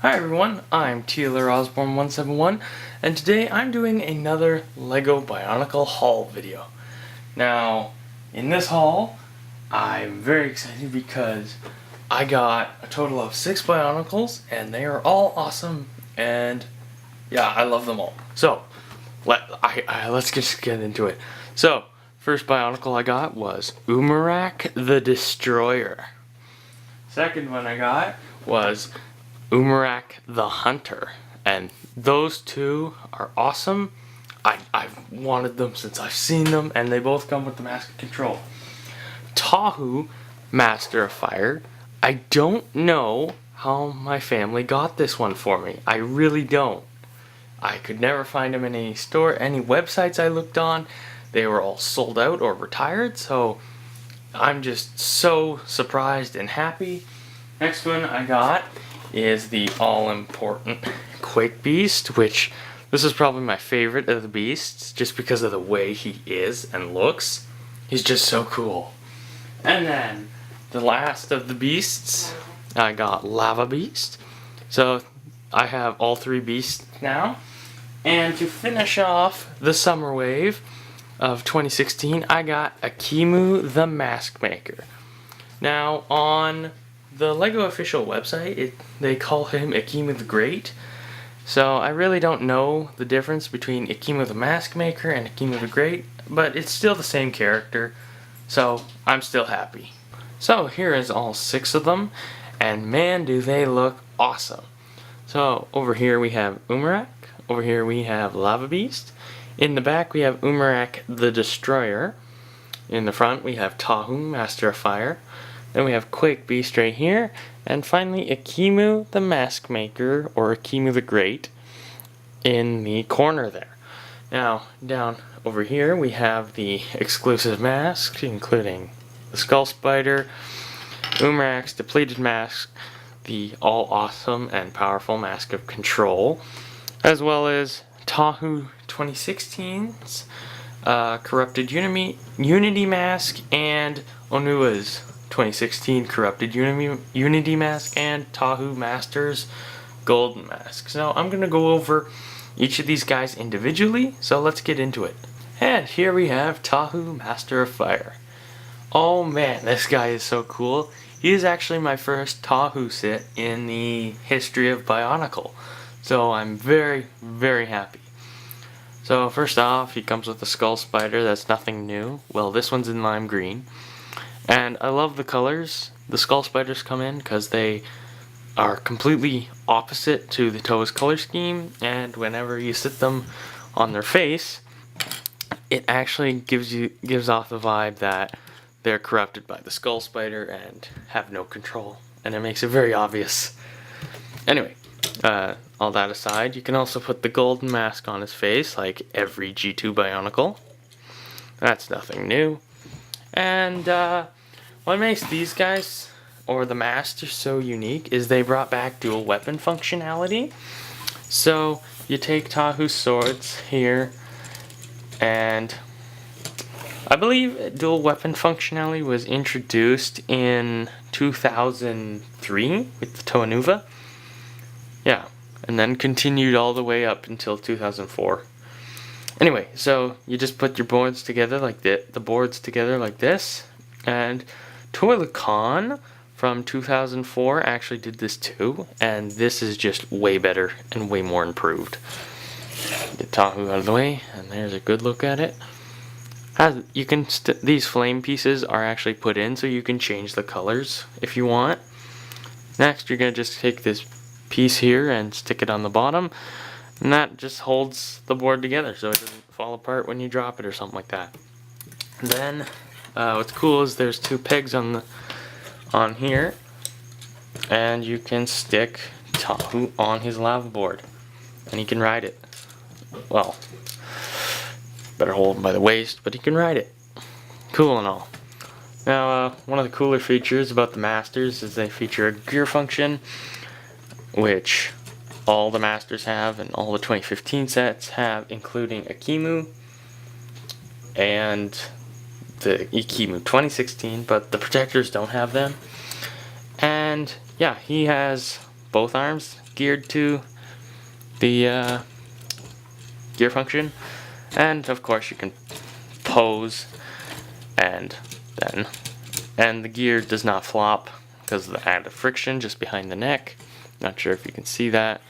Hi everyone, I'm Taylor Osborne 171 and today I'm doing another LEGO Bionicle haul video. Now, in this haul, I'm very excited because I got a total of 6 Bionicles and they are all awesome and yeah, I love them all. So, let's just get into it. So, first Bionicle I got was Umarak the Destroyer. Second one I got was Umarak the Hunter, and those two are awesome. I've wanted them since I've seen them, and they both come with the Mask of Control. Tahu, Master of Fire. I don't know how my family got this one for me. I really don't. I could never find them in any store, any websites I looked on. They were all sold out or retired, so I'm just so surprised and happy. Next one I got is the all-important Quake Beast, which this is probably my favorite of the beasts just because of the way he is and looks. He's just so cool. And then the last of the beasts, I got Lava Beast. So I have all 3 beasts now. And to finish off the summer wave of 2016, I got Akimu the Mask Maker. Now on the LEGO official website, they call him Akimu the Great. So I really don't know the difference between Akimu the Mask Maker and Akimu the Great, but it's still the same character, so I'm still happy. So here is all 6 of them, and man do they look awesome. So over here we have Umarak, over here we have Lava Beast, in the back we have Umarak the Destroyer, in the front we have Tahu, Master of Fire, then we have Quake Beast right here, and finally Akimu the Mask Maker, or Akimu the Great, in the corner there. Now, down over here we have the exclusive masks, including the Skull Spider, Umarak's depleted mask, the all-awesome and powerful Mask of Control, as well as Tahu 2016's Corrupted Unity Mask, and Onua's 2016 Corrupted Unity Mask, and Tahu Master's Golden Mask. So I'm going to go over each of these guys individually, so let's get into it. And here we have Tahu, Master of Fire. Oh man, this guy is so cool. He is actually my first Tahu sit in the history of Bionicle. So I'm very, very happy. So first off, he comes with a Skull Spider. That's nothing new. Well, this one's in lime green. And I love the colors the Skull Spiders come in because they are completely opposite to the Toa's color scheme, and whenever you sit them on their face, it actually gives off the vibe that they're corrupted by the Skull Spider and have no control, and it makes it very obvious. Anyway, all that aside, you can also put the golden mask on his face like every G2 Bionicle. That's nothing new. And what makes these guys, or the Masters, so unique is they brought back dual weapon functionality. So you take Tahu's swords here, and I believe dual weapon functionality was introduced in 2003 with the Toa Nuva. Yeah, and then continued all the way up until 2004. Anyway, so you just put your boards together like the boards together like this, and Toilicon from 2004 actually did this too, and this is just way better and way more improved. Get Tahu out of the way, and there's a good look at it. These flame pieces are actually put in so you can change the colors if you want. Next, you're gonna just take this piece here and stick it on the bottom, and that just holds the board together so it doesn't fall apart when you drop it or something like that. And then what's cool is there's 2 pegs on here, and you can stick Tahu on his lava board, and he can ride it. Well, better hold him by the waist, but he can ride it. Cool and all. Now, one of the cooler features about the Masters is they feature a gear function, which all the Masters have and all the 2015 sets have, including Akimu and the Akimu 2016, but the Protectors don't have them. And yeah, he has both arms geared to the gear function. And of course you can pose, and the gear does not flop because of the added friction just behind the neck. Not sure if you can see that.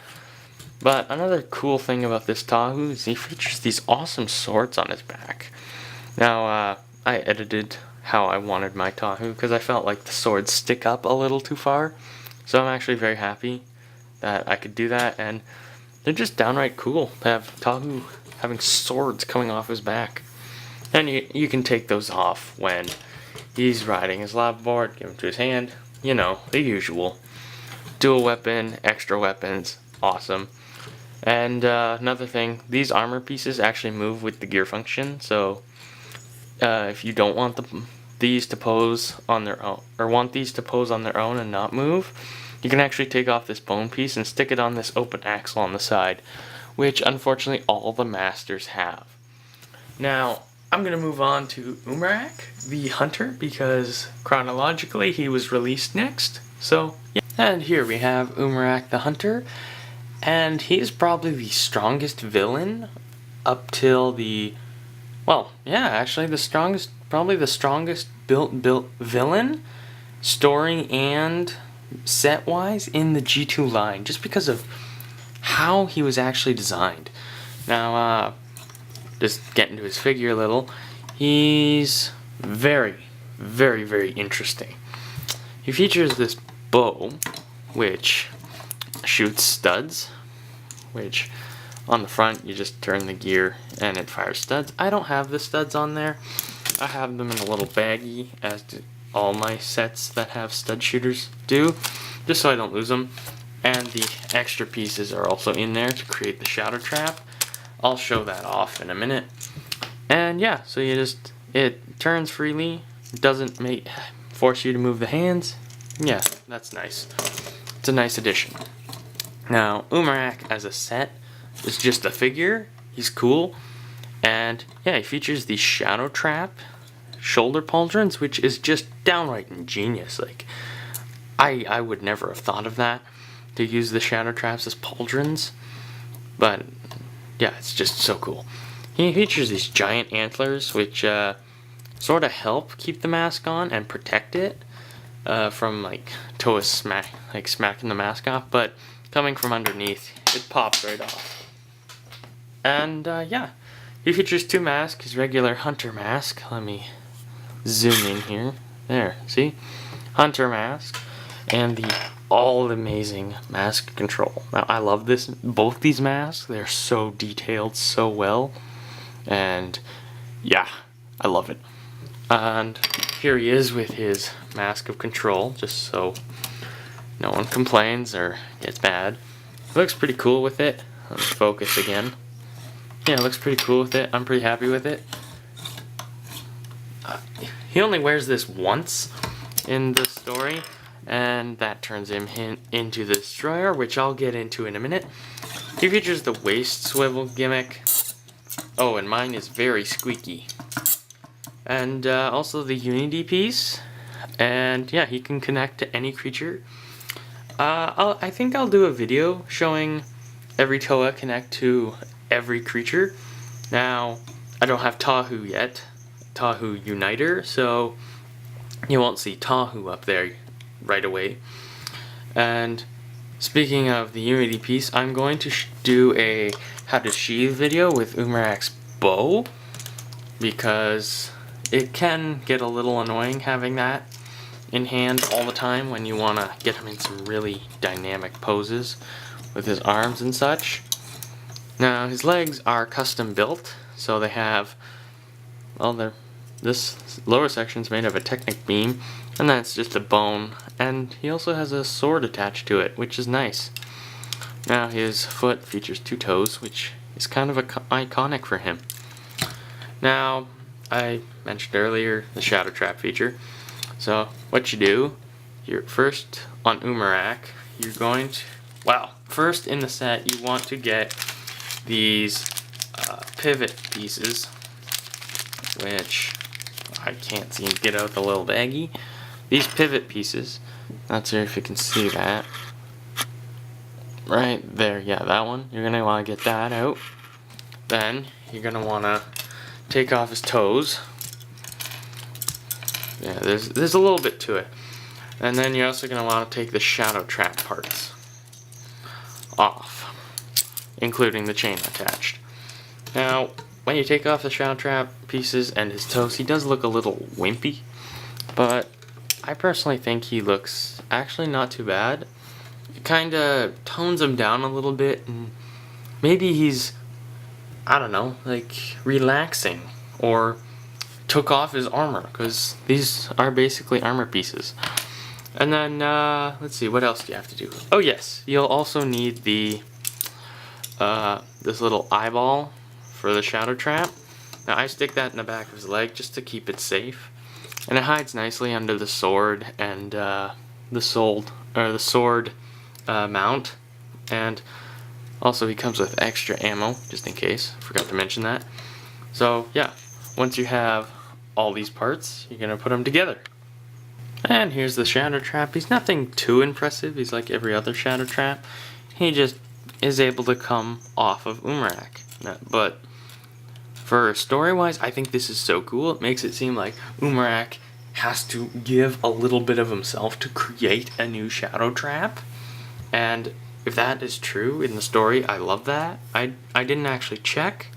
But another cool thing about this Tahu is he features these awesome swords on his back. Now, I edited how I wanted my Tahu because I felt like the swords stick up a little too far. So I'm actually very happy that I could do that, and they're just downright cool to have Tahu having swords coming off his back. And you can take those off when he's riding his lava board, give them to his hand, you know, the usual. Dual weapon, extra weapons, awesome. And another thing, these armor pieces actually move with the gear function, so if you don't want these to pose on their own, or want these to pose on their own and not move, you can actually take off this bone piece and stick it on this open axle on the side, which unfortunately all the masters have. Now, I'm going to move on to Umarak, the hunter, because chronologically he was released next. So, yeah. And here we have Umarak the hunter, and he is probably the strongest villain up till the, well, yeah, actually the strongest, probably the strongest built villain, story and set-wise, in the G2 line, just because of how he was actually designed. Now, just get into his figure a little, he's very, very, very interesting. He features this bow, which shoots studs, which on the front you just turn the gear and it fires studs. I don't have the studs on there. I have them in a little baggie, as do all my sets that have stud shooters do, just so I don't lose them. And the extra pieces are also in there to create the shadow trap. I'll show that off in a minute. And yeah, so it turns freely, it doesn't force you to move the hands. Yeah, that's nice. It's a nice addition. Now, Umarak as a set is just a figure. He's cool. And yeah, he features the shadow trap shoulder pauldrons, which is just downright ingenious. Like, I would never have thought of that, to use the shadow traps as pauldrons. But yeah, it's just so cool. He features these giant antlers, which sort of help keep the mask on and protect it from like Toa smacking the mask off. But coming from underneath, it pops right off. And yeah, he features two masks. His regular hunter mask. Let me zoom in here. There, see? Hunter mask. And the all-amazing mask control. Now, I love both these masks. They're so detailed so well. And yeah, I love it. And here he is with his mask of control, just so no one complains or gets mad. It looks pretty cool with it. Let me focus again. Yeah, it looks pretty cool with it. I'm pretty happy with it. He only wears this once in the story, and that turns him into the Destroyer, which I'll get into in a minute. He features the waist swivel gimmick. Oh, and mine is very squeaky. And also the Unity piece. And yeah, he can connect to any creature. I think I'll do a video showing every Toa connect to every creature. Now, I don't have Tahu yet, Tahu Uniter, so you won't see Tahu up there right away. And speaking of the Unity piece, I'm going to do a how to sheath video with Umarak's bow, because it can get a little annoying having that in hand all the time when you want to get him in some really dynamic poses with his arms and such. Now, his legs are custom built, so they have, well, this lower section is made of a Technic beam, and that's just a bone, and he also has a sword attached to it, which is nice. Now, his foot features two toes, which is kind of iconic for him. Now, I mentioned earlier the shadow trap feature. So, what you do, you're first on Umarak, you're going to, well, first in the set, you want to get these pivot pieces, which I can't seem to get out the little baggie. These pivot pieces, not sure if you can see that. right there, yeah, that one. You're gonna want to get that out. Then you're gonna want to take off his toes. Yeah, there's a little bit to it. And then you're also gonna want to take the shadow trap parts off, including the chain attached. Now, when you take off the shadow trap pieces and his toes, he does look a little wimpy, but I personally think he looks actually not too bad. It kinda tones him down a little bit, and maybe he's, I don't know, like relaxing, or took off his armor, because these are basically armor pieces. And then, let's see, what else do you have to do? Oh yes, you'll also need the, this little eyeball for the shadow trap. Now I stick that in the back of his leg just to keep it safe. And it hides nicely under the sword and, the sword mount. And also he comes with extra ammo, just in case. Forgot to mention that. So, yeah, once you have all these parts, you're gonna put them together. And here's the shadow trap. He's nothing too impressive. He's like every other shadow trap. He just is able to come off of Umarak. But for story-wise, I think this is so cool. It makes it seem like Umarak has to give a little bit of himself to create a new shadow trap. And if that is true in the story, I love that. I didn't actually check.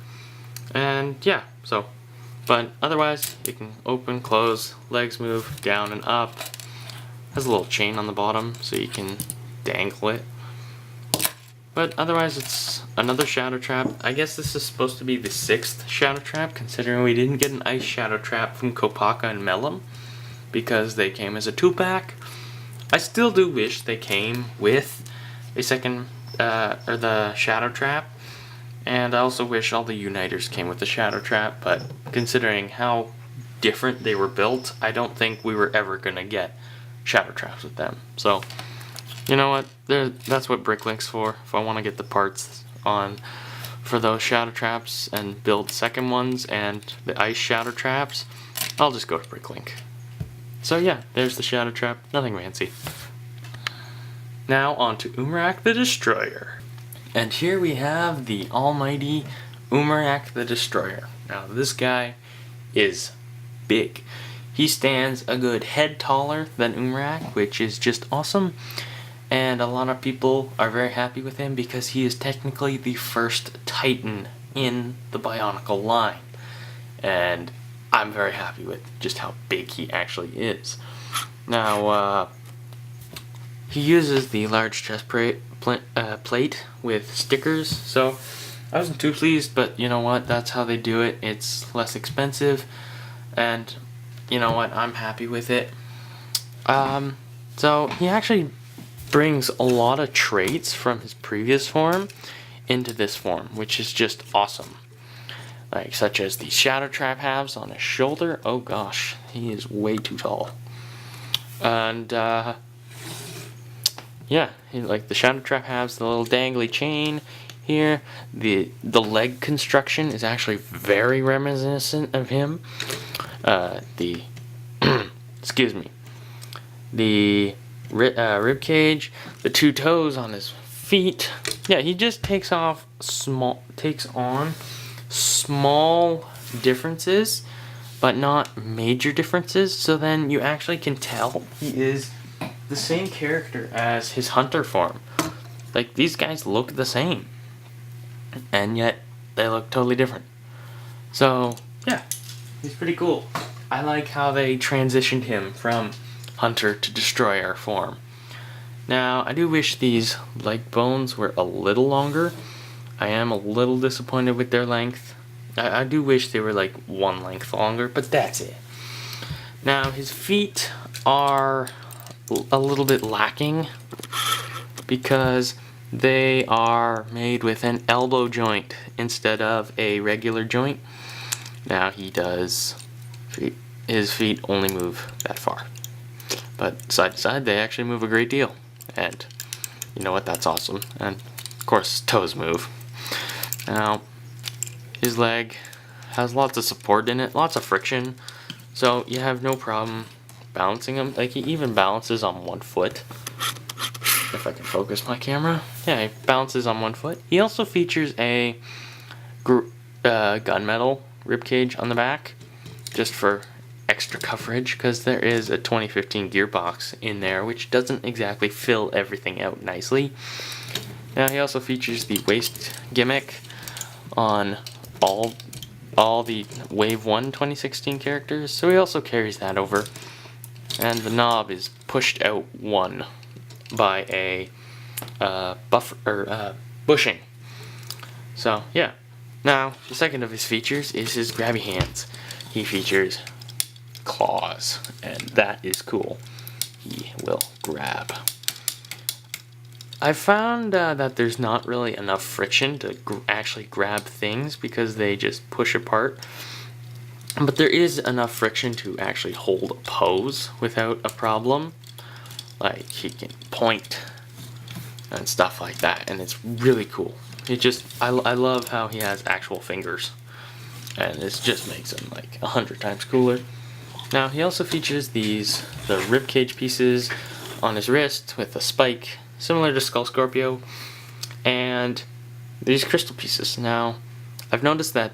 And yeah, so. But otherwise, you can open, close, legs move, down and up. Has a little chain on the bottom, so you can dangle it. But otherwise, it's another shadow trap. I guess this is supposed to be the 6th shadow trap, considering we didn't get an ice shadow trap from Kopaka and Melum, because they came as a 2-pack. I still do wish they came with a second, or the shadow trap. And I also wish all the Uniters came with the shadow trap, but considering how different they were built, I don't think we were ever gonna get shadow traps with them. So, you know what? That's what Bricklink's for. If I want to get the parts on for those shadow traps and build second ones and the ice shadow traps, I'll just go to Bricklink. So yeah, there's the shadow trap. Nothing fancy. Now on to Umarak the Destroyer. And here we have the almighty Umarak the Destroyer. Now this guy is big. He stands a good head taller than Umarak, which is just awesome. And a lot of people are very happy with him because he is technically the first Titan in the Bionicle line. And I'm very happy with just how big he actually is. Now, he uses the large chest plate with stickers, so I wasn't too pleased, but you know what, that's how they do it. It's less expensive, and you know what, I'm happy with it. So he actually brings a lot of traits from his previous form into this form, which is just awesome. Like, such as the shadow trap halves on his shoulder. Oh gosh, he is way too tall. And yeah, like the shadow trap halves, the little dangly chain here. The leg construction is actually very reminiscent of him. The excuse me, the rib cage, the 2 toes on his feet. Yeah, he just takes on small differences, but not major differences. So then you actually can tell he is the same character as his hunter form. Like, these guys look the same, and yet they look totally different. So yeah, he's pretty cool. I like how they transitioned him from hunter to destroyer form. Now, I do wish these leg bones were a little longer. I am a little disappointed with their length. I do wish they were like 1 length longer, but that's it. Now, his feet are a little bit lacking because they are made with an elbow joint instead of a regular joint. Now his feet only move that far, but side to side they actually move a great deal, and you know what, that's awesome. And of course toes move. Now his leg has lots of support in it, lots of friction, so you have no problem balancing him. Like, he even balances on 1 foot. If I can focus my camera. yeah, he balances on one foot. He also features a gunmetal ribcage on the back, just for extra coverage, because there is a 2015 gearbox in there, which doesn't exactly fill everything out nicely. Now he also features the waist gimmick on all the Wave 1 2016 characters, so he also carries that over. And the knob is pushed out one by a bushing. So yeah. Now the second of his features is his grabby hands. He features claws, and that is cool. He will grab. I found that there's not really enough friction to actually grab things because they just push apart. But there is enough friction to actually hold a pose without a problem. Like, he can point and stuff like that, and it's really cool. I love how he has actual fingers, and this just makes him like 100 times cooler. Now he also features the ribcage pieces on his wrist with a spike, similar to Skull Scorpio, and these crystal pieces. Now, I've noticed that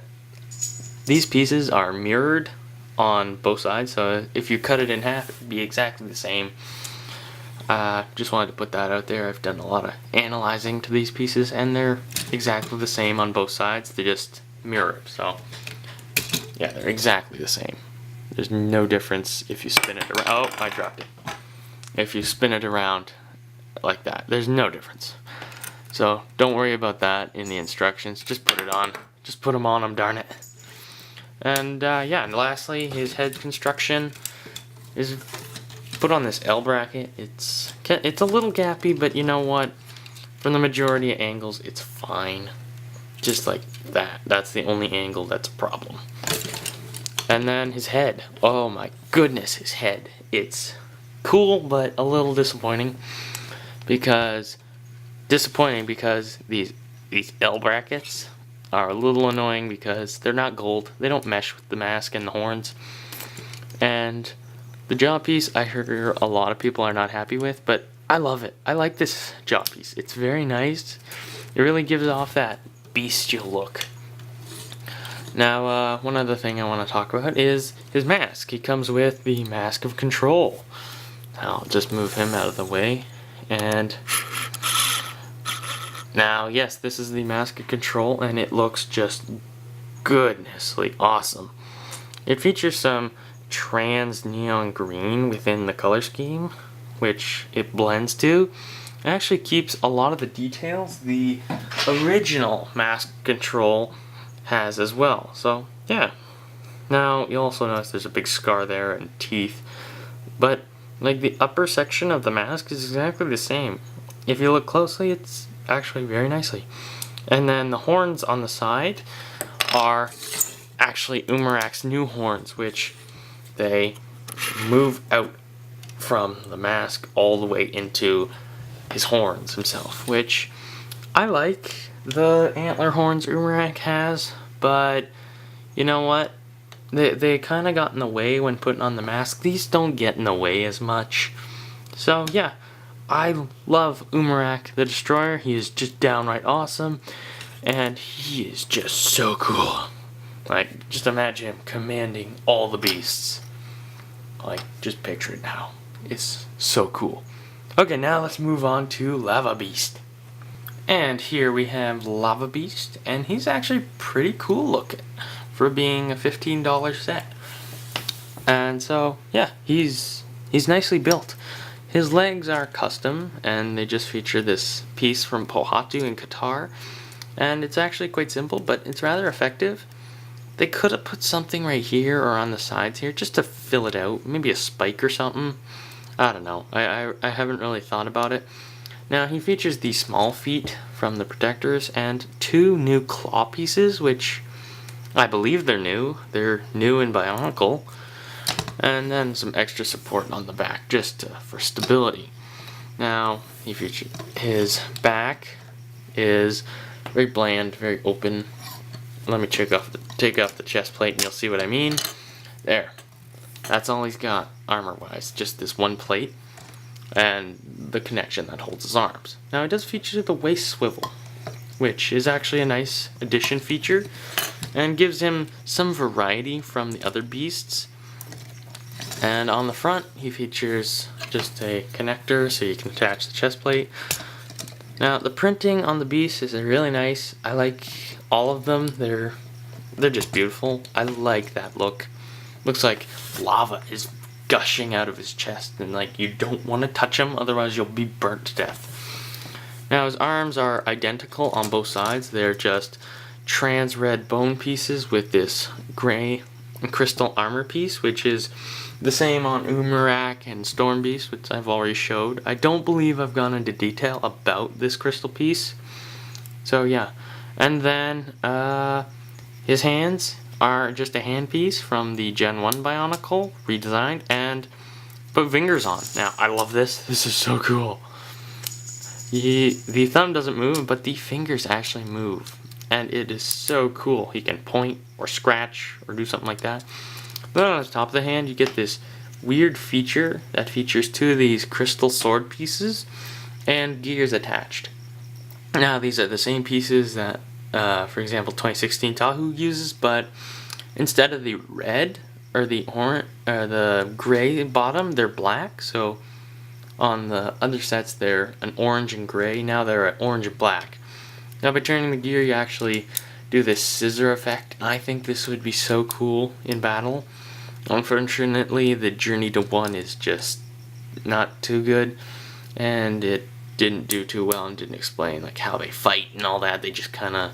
these pieces are mirrored on both sides, so if you cut it in half, it'd be exactly the same. Just wanted to put that out there. I've done a lot of analyzing to these pieces, and they're exactly the same on both sides. They just mirror it, so yeah, they're exactly the same. There's no difference if you spin it around. Oh, I dropped it. If you spin it around like that, there's no difference. So don't worry about that in the instructions. Just put it on. Just put them on them, darn it. And yeah, and lastly, his head construction is put on this L bracket. It's a little gappy, but you know what? From the majority of angles, it's fine. Just like that. That's the only angle that's a problem. And then his head. Oh my goodness, his head. It's cool, but a little disappointing. Because these L brackets are a little annoying because they're not gold. They don't mesh with the mask and the horns. And the jaw piece, I heard a lot of people are not happy with, but I love it. I like this jaw piece. It's very nice. It really gives off that bestial look. Now, one other thing I want to talk about is his mask. He comes with the Mask of Control. I'll just move him out of the way. And now, yes, this is the Mask of Control, and it looks just goodnessly awesome. It features some trans neon green within the color scheme, which it blends to. It actually keeps a lot of the details the original Mask Control has as well. So yeah. Now you'll also notice there's a big scar there and teeth, but like the upper section of the mask is exactly the same. If you look closely, it's actually very nicely. And then the horns on the side are actually Umarak's new horns, which they move out from the mask all the way into his horns himself, which I like the antler horns Umarak has, but you know what? They kind of got in the way when putting on the mask. These don't get in the way as much. So yeah, I love Umarak the Destroyer. He is just downright awesome, and he is just so cool. Like, just imagine him commanding all the beasts. Like, just picture it now. It's so cool. Okay, now let's move on to Lava Beast. And here we have Lava Beast, and he's actually pretty cool looking for being a $15 set. And so, yeah, he's nicely built. His legs are custom, and they just feature this piece from Pohatu in Qatar. And it's actually quite simple, but it's rather effective. They could have put something right here or on the sides here just to fill it out. Maybe a spike or something. I don't know. I haven't really thought about it. Now, he features the small feet from the protectors and 2 new claw pieces, which I believe they're new. They're new in Bionicle. And then some extra support on the back just for stability. Now, he featured his back is very bland, very open. Let me take off the chest plate and you'll see what I mean. There. That's all he's got armor-wise, just this one plate. and the connection that holds his arms. Now it does feature the waist swivel, which is actually a nice addition feature and gives him some variety from the other beasts. And on the front he features just a connector so you can attach the chest plate. Now the printing on the beast is really nice. I like all of them. They're just beautiful. I like that look. Looks like lava is gushing out of his chest and like you don't want to touch him, otherwise you'll be burnt to death. Now his arms are identical on both sides. They're just trans red bone pieces with this gray crystal armor piece, which is the same on Umarak and Storm Beast, which I've already showed. I don't believe I've gone into detail about this crystal piece. So yeah. And then his hands are just a hand piece from the Gen 1 Bionicle, redesigned, and put fingers on. Now, I love this. This is so cool. The thumb doesn't move, but the fingers actually move. And it is so cool. He can point or scratch or do something like that. Then on the top of the hand, you get this weird feature that features two of these crystal sword pieces and gears attached. Now, these are the same pieces that, for example, 2016 Tahu uses, but instead of the red or the orange or the gray bottom, they're black. So on the other sets, they're an orange and gray. Now they're an orange and black. Now by turning the gear, you actually do this scissor effect. I think this would be so cool in battle. Unfortunately, the Journey to 1 is just not too good, and it didn't do too well and didn't explain like how they fight and all that. They just kind of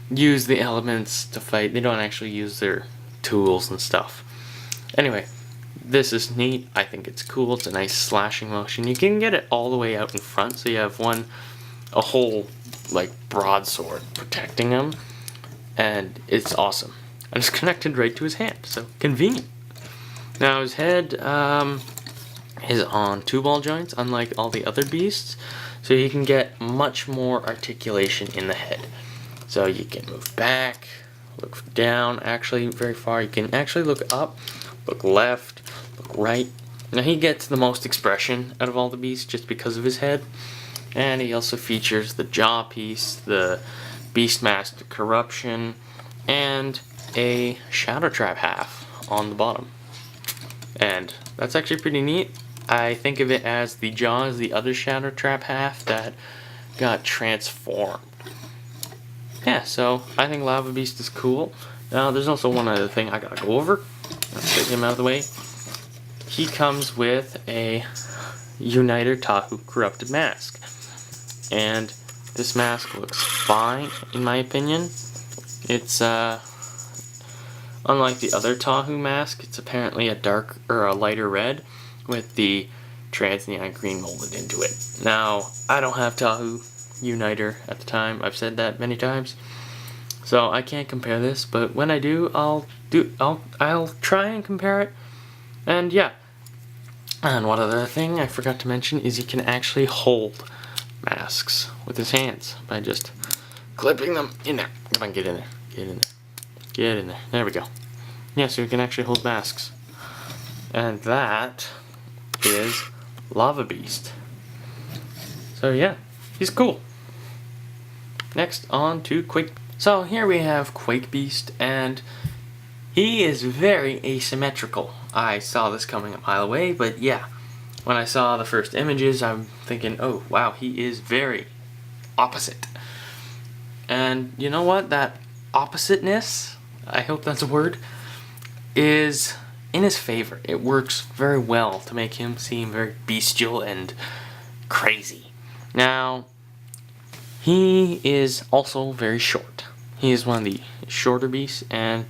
use the elements to fight. They don't actually use their tools and stuff. Anyway, this is neat. I think it's cool. It's a nice slashing motion. You can get it all the way out in front, so you have a whole like broadsword protecting him, and it's awesome. And it's connected right to his hand, so convenient. Now his head is on 2 ball joints, unlike all the other beasts, so you can get much more articulation in the head. So you can move back, look down, actually very far. You can actually look up, look left, look right. Now he gets the most expression out of all the beasts just because of his head. And he also features the jaw piece, the Beast Mask Corruption, and a Shadow Trap half on the bottom. And that's actually pretty neat. I think of it as the jaw is the other Shadow Trap half that got transformed. Yeah, so I think Lava Beast is cool. Now there's also one other thing I gotta go over. Let's get him out of the way. He comes with a Uniter Tahu Corrupted Mask. And this mask looks fine, in my opinion. It's unlike the other Tahu mask, it's apparently a dark or a lighter red with the trans neon green molded into it. Now, I don't have Tahu Uniter at the time. I've said that many times, so I can't compare this. But when I do, I'll try and compare it. And yeah. And one other thing I forgot to mention is you can actually hold masks with his hands by just clipping them in there. Come on, get in there. Get in there. Get in there. There we go. Yeah, so you can actually hold masks. And that is Lava Beast. So yeah, he's cool. Next, on to Quake. So here we have Quake Beast, and he is very asymmetrical. I saw this coming a mile away, but yeah. When I saw the first images, I'm thinking, oh wow, he is very opposite. And you know what? That oppositeness, I hope that's a word, is in his favor. It works very well to make him seem very bestial and crazy. Now, he is also very short. He is one of the shorter beasts and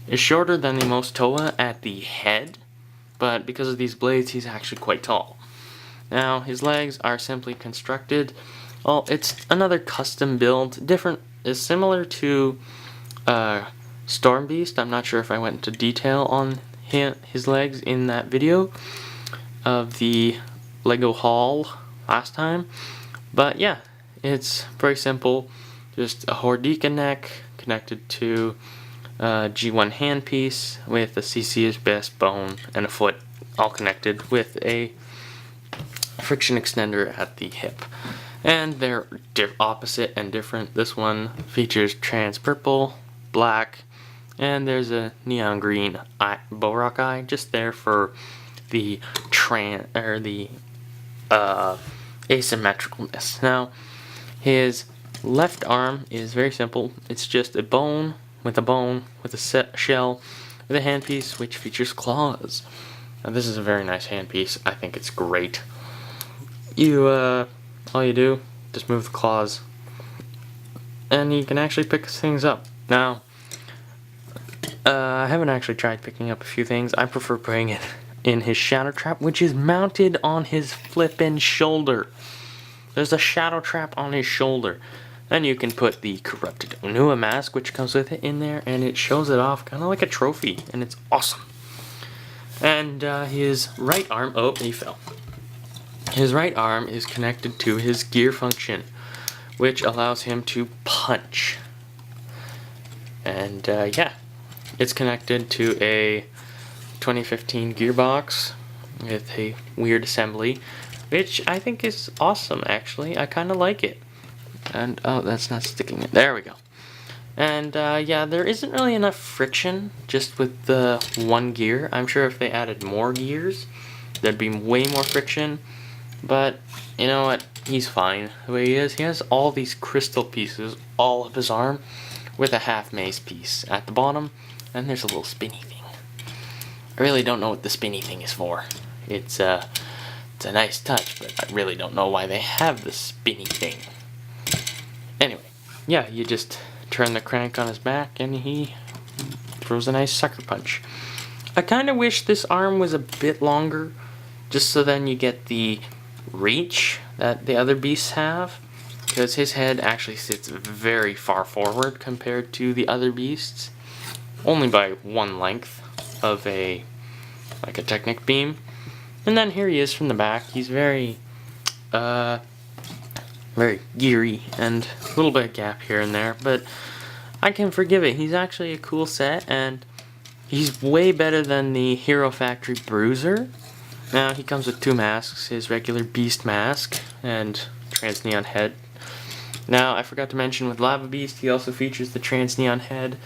is shorter than the most Toa at the head, but because of these blades, he's actually quite tall. Now, his legs are simply constructed. Well, it's another custom build. Is similar to Storm Beast. I'm not sure if I went into detail on his legs in that video of the Lego haul last time. But yeah, it's very simple. Just a Hordika neck connected to G1 handpiece with a CC's best bone and a foot, all connected with a friction extender at the hip. And they're opposite and different. This one features trans purple, black, and there's a neon green Umarak eye just there for the asymmetricalness. Now, his left arm is very simple. It's just a bone with a shell with a handpiece which features claws. Now, this is a very nice handpiece. I think it's great. All you do, just move the claws, and you can actually pick things up. Now, I haven't actually tried picking up a few things. I prefer putting it in his shadow trap, which is mounted on his flippin' shoulder. There's a shadow trap on his shoulder. Then you can put the corrupted Onua mask, which comes with it, in there, and it shows it off kind of like a trophy, and it's awesome. And his right arm, oh, he fell. His right arm is connected to his gear function, which allows him to punch. And yeah, it's connected to a 2015 gearbox with a weird assembly, which I think is awesome, actually. I kind of like it. And, oh, that's not sticking it. There we go. And, yeah, there isn't really enough friction just with the one gear. I'm sure if they added more gears, there'd be way more friction. But, you know what? He's fine the way he is. He has all these crystal pieces all up his arm with a half mace piece at the bottom. And there's a little spinny thing. I really don't know what the spinny thing is for. It's a nice touch, but I really don't know why they have the spinny thing. Anyway, yeah, you just turn the crank on his back and he throws a nice sucker punch. I kind of wish this arm was a bit longer, just so then you get the reach that the other beasts have, because his head actually sits very far forward compared to the other beasts, only by one length of a Technic beam. And then here he is from the back. He's very geary and a little bit of gap here and there, but I can forgive it. He's actually a cool set, and he's way better than the Hero Factory Bruiser. Now, he comes with two masks, his regular Beast mask and Trans Neon head. Now, I forgot to mention with Lava Beast, he also features the Trans Neon head,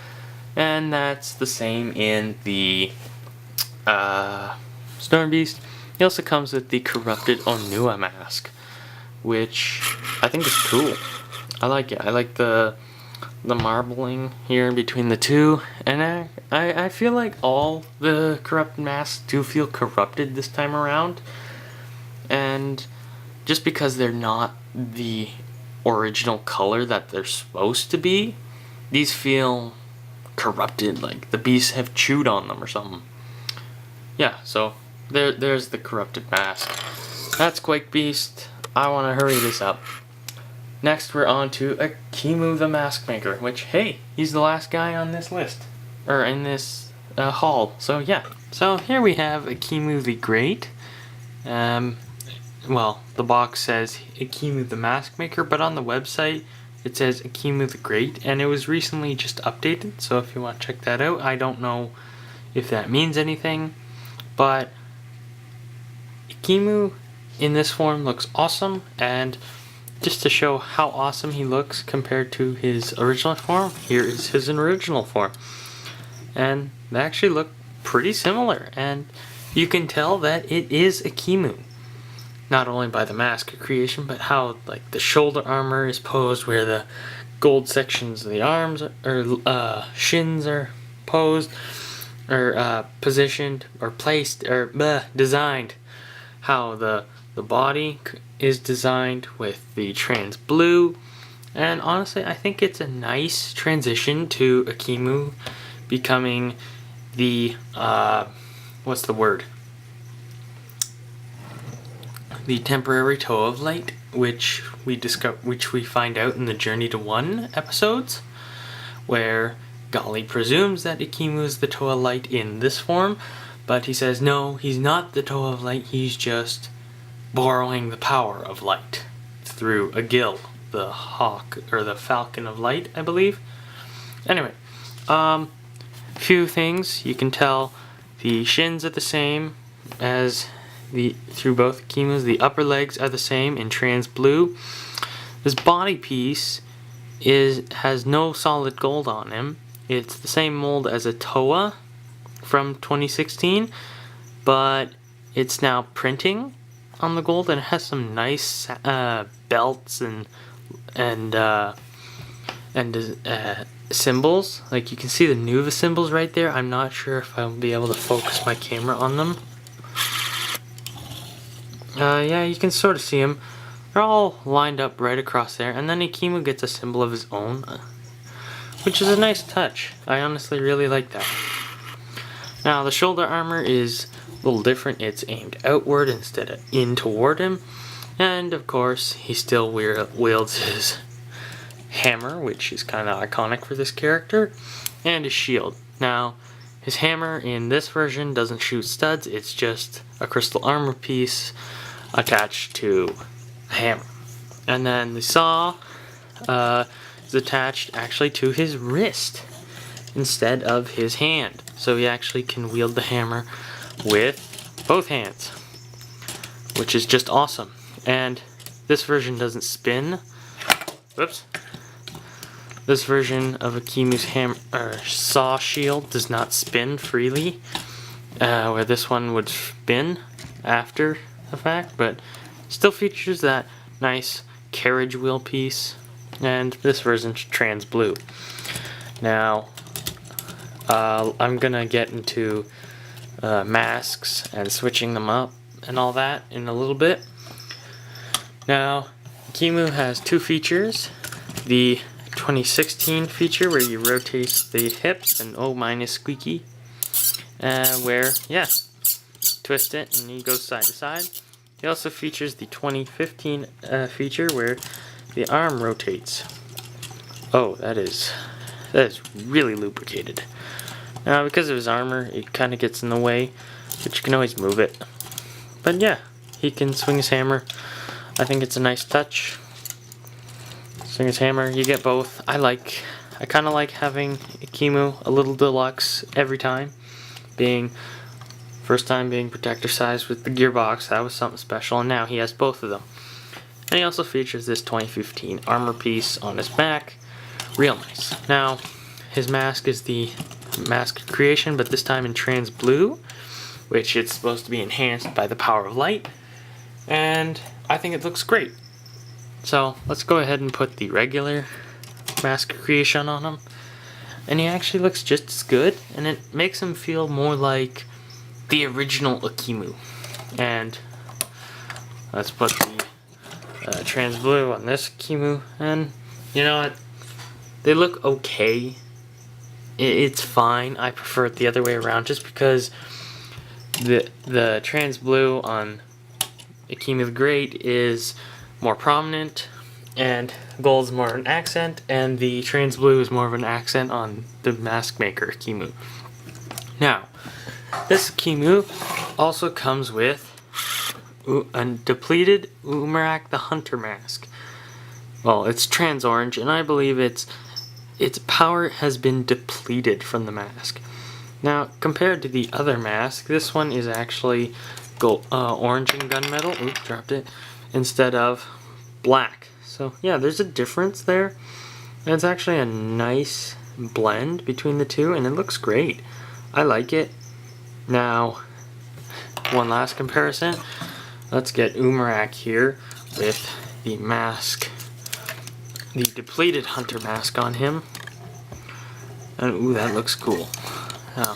and that's the same in the Storm Beast. He also comes with the Corrupted Onua mask, which I think is cool. I like it. I like the marbling here in between the two, and I feel like all the corrupted masks do feel corrupted this time around, and just because they're not the original color that they're supposed to be, these feel corrupted, like the beasts have chewed on them or something. Yeah, so there's the corrupted mask. That's Quake Beast. I want to hurry this up. Next, we're on to Akimu the Mask Maker, which, hey, he's the last guy on this list, or in this haul. So yeah, so here we have Akimu the Great. Well, the box says Akimu the Mask Maker, but on the website it says Akimu the Great, and it was recently just updated. So if you want to check that out, I don't know if that means anything, but Akimu in this form looks awesome, and just to show how awesome he looks compared to his original form, here is his original form. And they actually look pretty similar, and you can tell that it is Akimu. Not only by the mask creation, but how like the shoulder armor is posed, where the gold sections of the arms or shins are posed, or positioned, or placed, or designed. How the body is designed with the trans blue, and honestly I think it's a nice transition to Akimu becoming the what's the word? The temporary toe of light, which we find out in the Journey to One episodes, where Golly presumes that Akimu is the toe of light in this form, but he says no, he's not the toe of light, he's just borrowing the power of light through Agil, the hawk, or the falcon of light, I believe. Anyway, few things. You can tell the shins are the same as through both Akimus. The upper legs are the same in trans blue. This body piece has no solid gold on him. It's the same mold as a Toa from 2016, but it's now printing on the gold, and it has some nice belts and symbols. Like, you can see the Nuva symbols right there. I'm not sure if I'll be able to focus my camera on them. Yeah, you can sort of see them. They're all lined up right across there, and then Akimu gets a symbol of his own, which is a nice touch. I honestly really like that. Now, the shoulder armor is a little different. It's aimed outward instead of in toward him, and of course, he still wields his hammer, which is kind of iconic for this character, and his shield. Now, his hammer in this version doesn't shoot studs. It's just a crystal armor piece attached to the hammer. And then the saw is attached actually to his wrist instead of his hand. So he actually can wield the hammer with both hands, which is just awesome. And this version doesn't spin. Whoops. This version of Akimu's saw shield does not spin freely, where this one would spin after the fact, but still features that nice carriage wheel piece, and this version's trans blue. Now, I'm gonna get into masks and switching them up and all that in a little bit. Now, Akimu has two features. The 2016 feature where you rotate the hips, and oh, mine is squeaky, where, yeah, twist it and he goes side to side. He also features the 2015 feature where the arm rotates. Oh, that is really lubricated. Now, because of his armor, it kind of gets in the way, but you can always move it. But yeah, he can swing his hammer. I think it's a nice touch. Swing his hammer, you get both. I kind of like having Akimu a little deluxe every time. First time being protector size with the gearbox, that was something special, and now he has both of them. And he also features this 2015 armor piece on his back. Real nice. Now, his mask is the mask creation, but this time in trans blue, which it's supposed to be enhanced by the power of light, and I think it looks great. So let's go ahead and put the regular mask creation on him, and he actually looks just as good, and it makes him feel more like the original Akimu. And let's put the trans blue on this Akimu, and you know what, they look okay. It's fine. I prefer it the other way around, just because the trans blue on Akimu the Great is more prominent, and gold is more of an accent, and the trans blue is more of an accent on the mask maker Akimu. Now, this Akimu also comes with a depleted Umarak the Hunter mask. Well, it's trans orange, and I believe its power has been depleted from the mask. Now, compared to the other mask, this one is actually orange and gunmetal. Oops, dropped it. Instead of black. So yeah, there's a difference there. And it's actually a nice blend between the two, and it looks great. I like it. Now, one last comparison. Let's get Umarak here with the mask, the depleted hunter mask on him. And ooh, that looks cool. Now,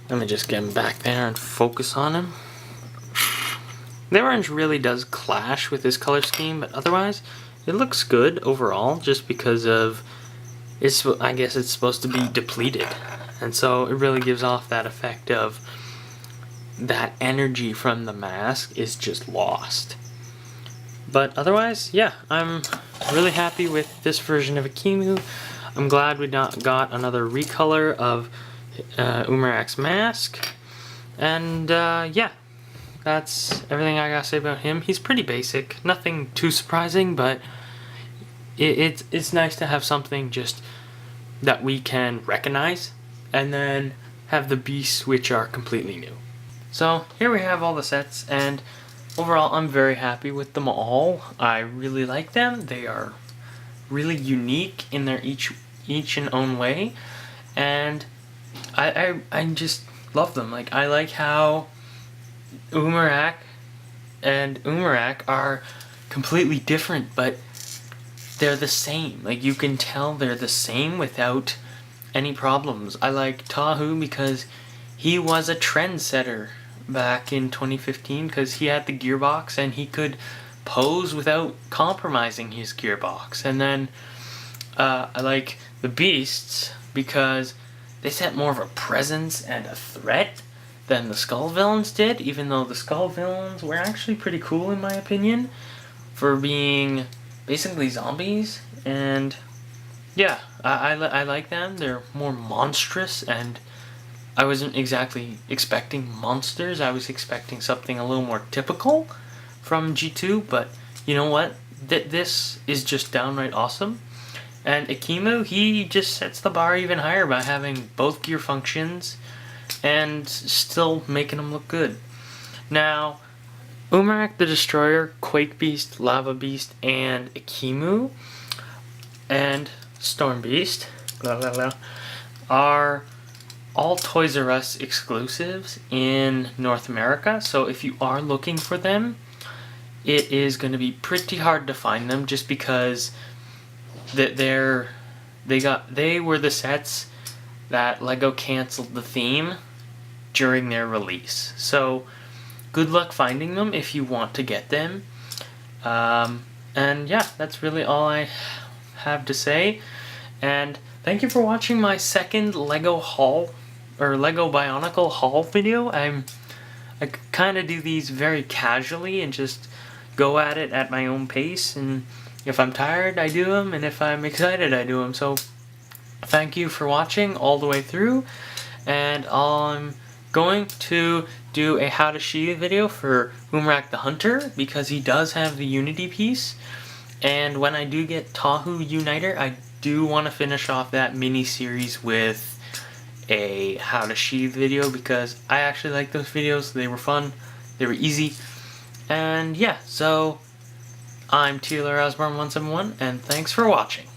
let me just get him back there and focus on him. The orange really does clash with this color scheme, but otherwise, it looks good overall, just because of, I guess it's supposed to be depleted. And so it really gives off that effect of that energy from the mask is just lost. But otherwise, yeah, I'm really happy with this version of Akimu. I'm glad we got another recolor of Umarak's mask. And yeah, that's everything I gotta say about him. He's pretty basic, nothing too surprising, but it's nice to have something just that we can recognize, and then have the beasts which are completely new. So here we have all the sets, and overall I'm very happy with them all. I really like them. They are really unique in their each and own way, and I just love them. Like, I like how Umarak and Umarak are completely different, but they're the same. Like, you can tell they're the same without any problems. I like Tahu because he was a trendsetter back in 2015 because he had the gearbox and he could pose without compromising his gearbox. And then I like the Beasts because they set more of a presence and a threat than the Skull Villains did, even though the Skull Villains were actually pretty cool in my opinion for being basically zombies. And yeah, I like them. They're more monstrous, and I wasn't exactly expecting monsters. I was expecting something a little more typical from G2, but you know what? This is just downright awesome. And Akimu, he just sets the bar even higher by having both gear functions and still making them look good. Now, Umarak the Destroyer, Quake Beast, Lava Beast, and Akimu, and Storm Beast, are all Toys R Us exclusives in North America. So if you are looking for them, it is going to be pretty hard to find them, just because they were the sets that LEGO canceled the theme during their release. So good luck finding them if you want to get them. And yeah, that's really all I have to say. And thank you for watching my second LEGO haul, or LEGO Bionicle haul video. I kind of do these very casually and just go at it at my own pace, and if I'm tired I do them, and if I'm excited I do them. So thank you for watching all the way through, and I'm going to do a how to Sheath video for Umarak the Hunter because he does have the Unity piece, and when I do get Tahu Uniter, I do want to finish off that mini-series with a how to Sheath video because I actually like those videos. They were fun, they were easy, and yeah, so I'm Taylor Osborne 171, and thanks for watching.